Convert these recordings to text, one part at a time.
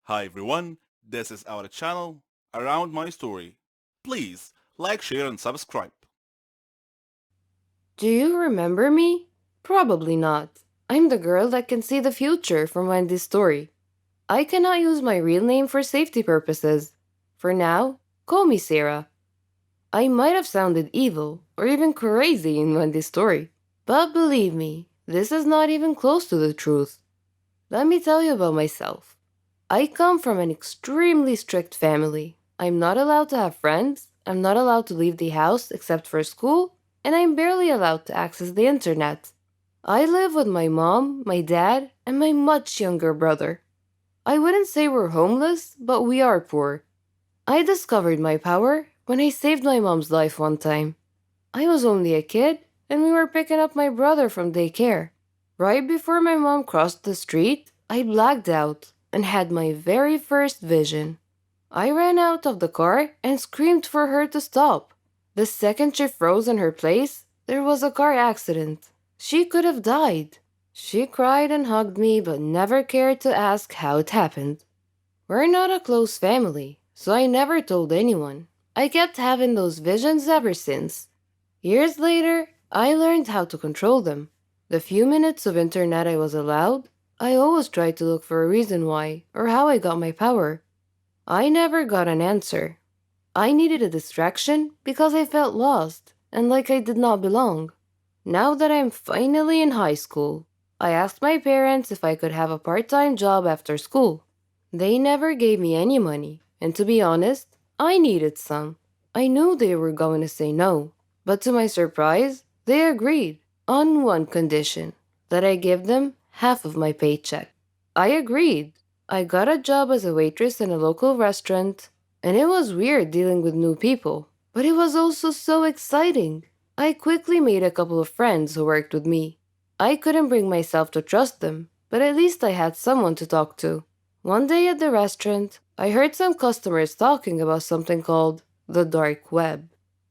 Hi everyone, this is our channel, Around My Story. Please like, share and subscribe. Do you remember me? Probably not. I'm the girl that can see the future from Wendy's story. I cannot use my real name for safety purposes. For now, call me Sarah. I might have sounded evil or even crazy in Wendy's story, but believe me, this is not even close to the truth. Let me tell you about myself. I come from an extremely strict family. I'm not allowed to have friends, I'm not allowed to leave the house except for school, and I'm barely allowed to access the internet. I live with my mom, my dad, and my much younger brother. I wouldn't say we're homeless, but we are poor. I discovered my power when I saved my mom's life one time. I was only a kid, and we were picking up my brother from daycare. Right before my mom crossed the street, I blacked out and had my very first vision. I ran out of the car and screamed for her to stop. The second she froze in her place, there was a car accident. She could have died. She cried and hugged me, but never cared to ask how it happened. We're not a close family, so I never told anyone. I kept having those visions ever since. Years later, I learned how to control them. The few minutes of internet I was allowed, I always tried to look for a reason why or how I got my power. I never got an answer. I needed a distraction because I felt lost and like I did not belong. Now that I'm finally in high school, I asked my parents if I could have a part time job after school. They never gave me any money, and to be honest, I needed some. I knew they were going to say no, but to my surprise, they agreed on one condition that I give them half of my paycheck. I agreed. I got a job as a waitress in a local restaurant, and it was weird dealing with new people, but it was also so exciting. I quickly made a couple of friends who worked with me. I couldn't bring myself to trust them, but at least I had someone to talk to. One day at the restaurant, I heard some customers talking about something called the dark web.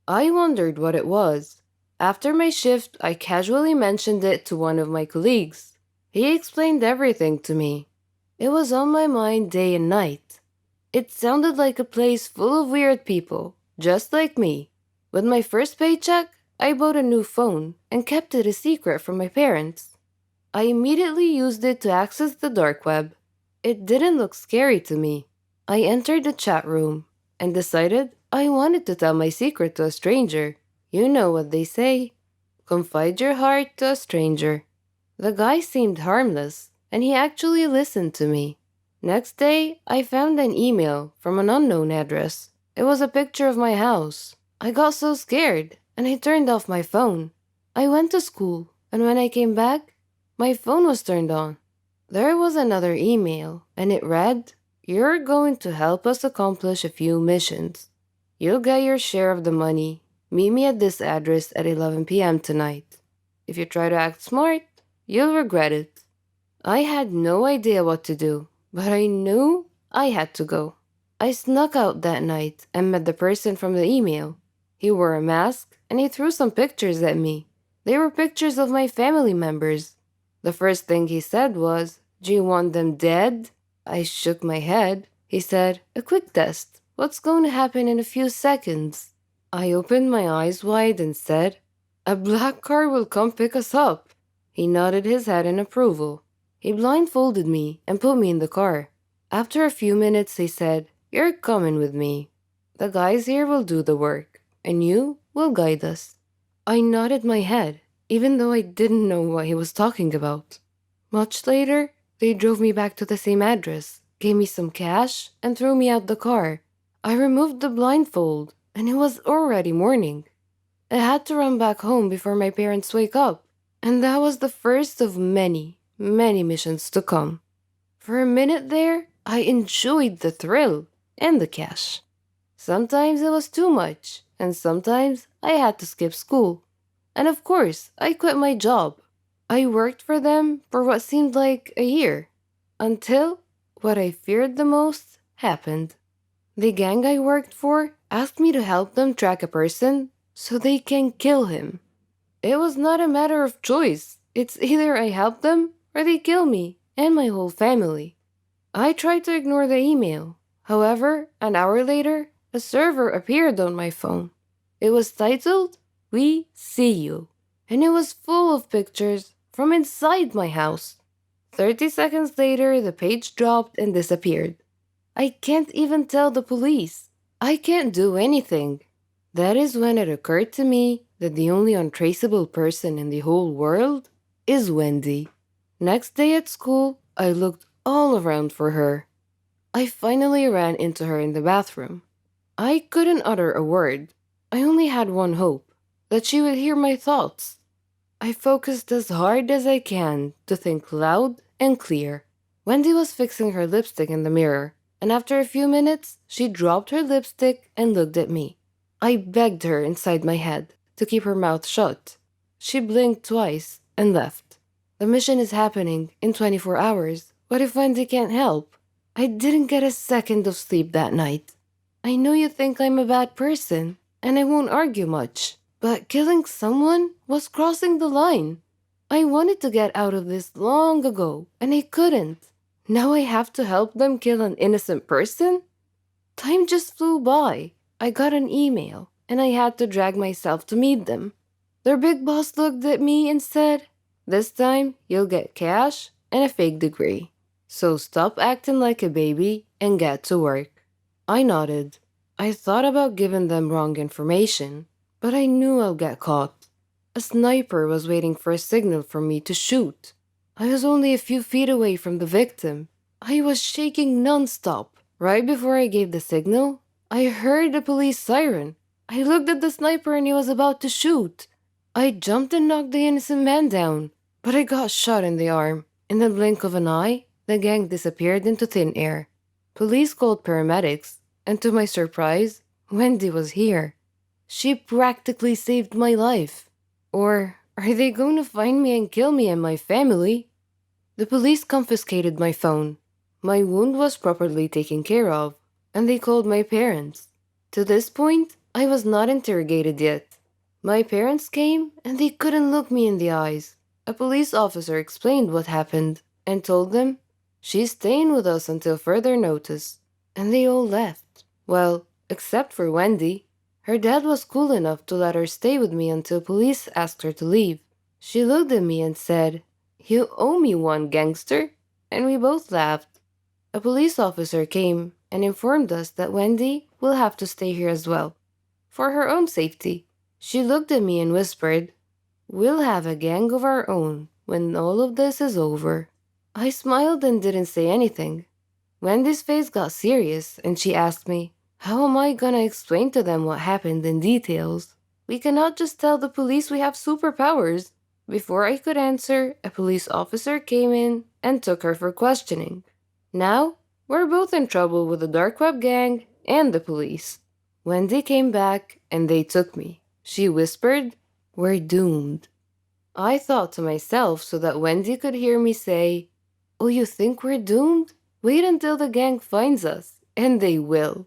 I wondered what it was. After my shift, I casually mentioned it to one of my colleagues. He explained everything to me. It was on my mind day and night. It sounded like a place full of weird people, just like me. With my first paycheck, I bought a new phone and kept it a secret from my parents. I immediately used it to access the dark web. It didn't look scary to me. I entered the chat room and decided I wanted to tell my secret to a stranger. You know what they say. Confide your heart to a stranger. The guy seemed harmless, and he actually listened to me. Next day, I found an email from an unknown address. It was a picture of my house. I got so scared, and I turned off my phone. I went to school, and when I came back, my phone was turned on. There was another email, and it read, "You're going to help us accomplish a few missions. You'll get your share of the money. Meet me at this address at 11 p.m. tonight. If you try to act smart, you'll regret it." I had no idea what to do, but I knew I had to go. I snuck out that night and met the person from the email. He wore a mask and he threw some pictures at me. They were pictures of my family members. The first thing he said was, "Do you want them dead?" I shook my head. He said, "A quick test. What's going to happen in a few seconds?" I opened my eyes wide and said, "A black car will come pick us up." He nodded his head in approval. He blindfolded me and put me in the car. After a few minutes, he said, "You're coming with me. The guys here will do the work, and you will guide us." I nodded my head, even though I didn't know what he was talking about. Much later, they drove me back to the same address, gave me some cash, and threw me out the car. I removed the blindfold, and it was already morning. I had to run back home before my parents wake up, and that was the first of many, many missions to come. For a minute there, I enjoyed the thrill and the cash. Sometimes it was too much, and sometimes I had to skip school. And of course, I quit my job. I worked for them for what seemed like a year, until what I feared the most happened. The gang I worked for asked me to help them track a person so they can kill him. It was not a matter of choice. It's either I help them or they kill me and my whole family. I tried to ignore the email. However, an hour later, a server appeared on my phone. It was titled, "We See You," and it was full of pictures from inside my house. 30 seconds later, the page dropped and disappeared. I can't even tell the police. I can't do anything. That is when it occurred to me that the only untraceable person in the whole world is Wendy. Next day at school, I looked all around for her. I finally ran into her in the bathroom. I couldn't utter a word. I only had one hope, that she would hear my thoughts. I focused as hard as I can to think loud and clear. Wendy was fixing her lipstick in the mirror, and after a few minutes, she dropped her lipstick and looked at me. I begged her inside my head to keep her mouth shut. She blinked twice and left. The mission is happening in 24 hours. What if Wendy can't help? I didn't get a second of sleep that night. I know you think I'm a bad person, and I won't argue much, but killing someone was crossing the line. I wanted to get out of this long ago, and I couldn't. Now I have to help them kill an innocent person? Time just flew by. I got an email, and I had to drag myself to meet them. Their big boss looked at me and said, "This time you'll get cash and a fake degree. So stop acting like a baby and get to work." I nodded. I thought about giving them wrong information, but I knew I'll get caught. A sniper was waiting for a signal from me to shoot. I was only a few feet away from the victim. I was shaking nonstop. Right before I gave the signal, I heard the police siren. I looked at the sniper and he was about to shoot. I jumped and knocked the innocent man down, but I got shot in the arm. In the blink of an eye, the gang disappeared into thin air. Police called paramedics, and to my surprise, Wendy was here. She practically saved my life. Or are they going to find me and kill me and my family? The police confiscated my phone. My wound was properly taken care of, and they called my parents. To this point, I was not interrogated yet. My parents came, and they couldn't look me in the eyes. A police officer explained what happened and told them, "She's staying with us until further notice." And they all left. Well, except for Wendy. Her dad was cool enough to let her stay with me until police asked her to leave. She looked at me and said, "You owe me one, gangster." And we both laughed. A police officer came and informed us that Wendy will have to stay here as well, for her own safety. She looked at me and whispered, "We'll have a gang of our own when all of this is over." I smiled and didn't say anything. Wendy's face got serious and she asked me, "How am I gonna explain to them what happened in details? We cannot just tell the police we have superpowers." Before I could answer, a police officer came in and took her for questioning. Now, we're both in trouble with the dark web gang and the police. Wendy came back and they took me. She whispered, "We're doomed." I thought to myself so that Wendy could hear me say, "Oh, you think we're doomed? Wait until the gang finds us, and they will."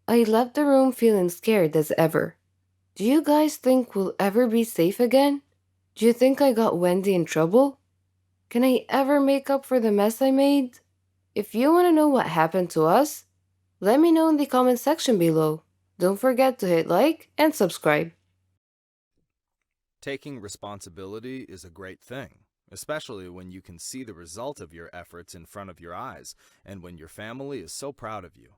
I left the room feeling scared as ever. Do you guys think we'll ever be safe again? Do you think I got Wendy in trouble? Can I ever make up for the mess I made? If you want to know what happened to us, let me know in the comment section below. Don't forget to hit like and subscribe. Taking responsibility is a great thing, especially when you can see the result of your efforts in front of your eyes and when your family is so proud of you.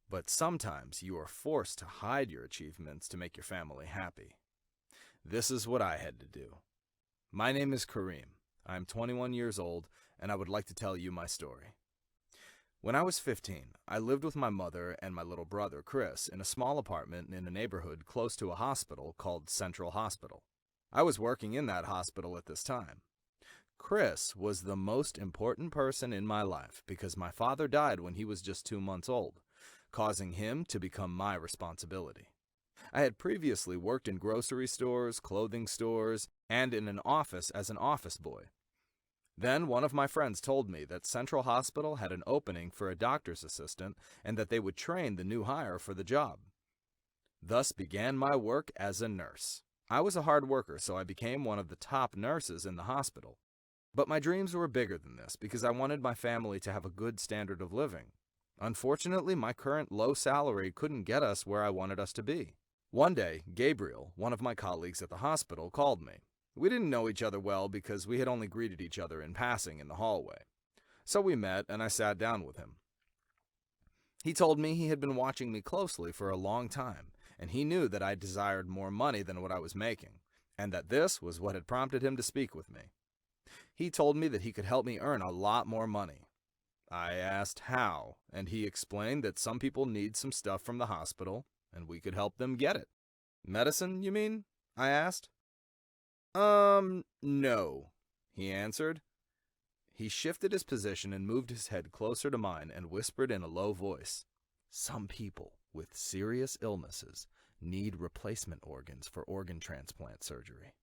But sometimes you are forced to hide your achievements to make your family happy. This is what I had to do. My name is Kareem. I'm 21 years old, and I would like to tell you my story. When I was 15, I lived with my mother and my little brother, Chris, in a small apartment in a neighborhood close to a hospital called Central Hospital. I was working in that hospital at this time. Chris was the most important person in my life because my father died when he was just 2 months old, causing him to become my responsibility. I had previously worked in grocery stores, clothing stores, and in an office as an office boy. Then one of my friends told me that Central Hospital had an opening for a doctor's assistant and that they would train the new hire for the job. Thus began my work as a nurse. I was a hard worker, so I became one of the top nurses in the hospital. But my dreams were bigger than this because I wanted my family to have a good standard of living. Unfortunately, my current low salary couldn't get us where I wanted us to be. One day, Gabriel, one of my colleagues at the hospital, called me. We didn't know each other well because we had only greeted each other in passing in the hallway. So we met and I sat down with him. He told me he had been watching me closely for a long time, and he knew that I desired more money than what I was making, and that this was what had prompted him to speak with me. He told me that he could help me earn a lot more money. I asked how, and he explained that some people need some stuff from the hospital, and we could help them get it. Medicine, you mean? I asked. No, he answered. He shifted his position and moved his head closer to mine and whispered in a low voice, "Some people with serious illnesses need replacement organs for organ transplant surgery.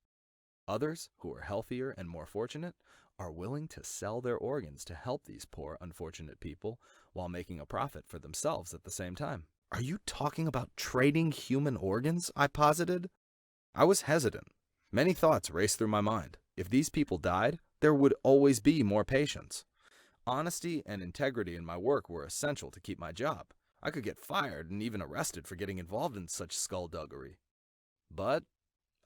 Others, who are healthier and more fortunate, are willing to sell their organs to help these poor, unfortunate people while making a profit for themselves at the same time." "Are you talking about trading human organs?" I posited. I was hesitant. Many thoughts raced through my mind. If these people died, there would always be more patients. Honesty and integrity in my work were essential to keep my job. I could get fired and even arrested for getting involved in such skullduggery. But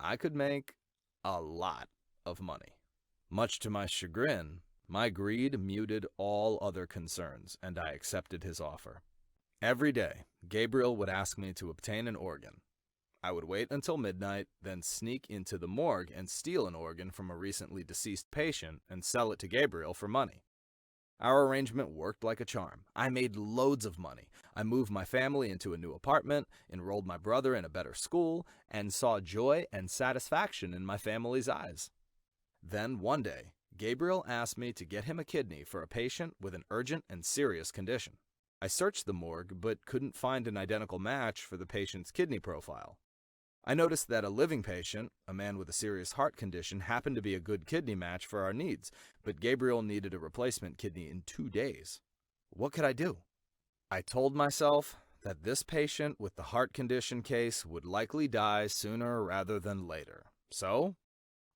I could make a lot of money. Much to my chagrin, my greed muted all other concerns, and I accepted his offer. Every day, Gabriel would ask me to obtain an organ. I would wait until midnight, then sneak into the morgue and steal an organ from a recently deceased patient and sell it to Gabriel for money. Our arrangement worked like a charm. I made loads of money. I moved my family into a new apartment, enrolled my brother in a better school, and saw joy and satisfaction in my family's eyes. Then one day, Gabriel asked me to get him a kidney for a patient with an urgent and serious condition. I searched the morgue but couldn't find an identical match for the patient's kidney profile. I noticed that a living patient, a man with a serious heart condition, happened to be a good kidney match for our needs, but Gabriel needed a replacement kidney in 2 days. What could I do? I told myself that this patient with the heart condition case would likely die sooner rather than later. So,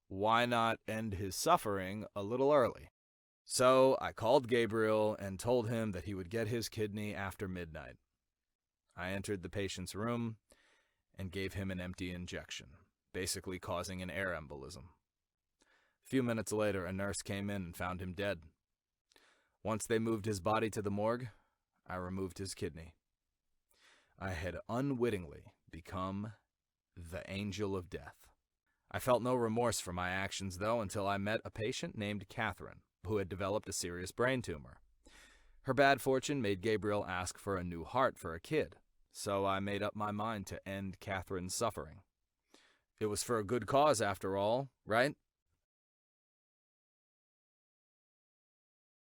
why not end his suffering a little early? So I called Gabriel and told him that he would get his kidney after midnight. I entered the patient's room and gave him an empty injection, basically causing an air embolism. A few minutes later, a nurse came in and found him dead. Once they moved his body to the morgue, I removed his kidney. I had unwittingly become the angel of death. I felt no remorse for my actions, though, until I met a patient named Catherine, who had developed a serious brain tumor. Her bad fortune made Gabriel ask for a new heart for a kid, so I made up my mind to end Catherine's suffering. It was for a good cause, after all, right?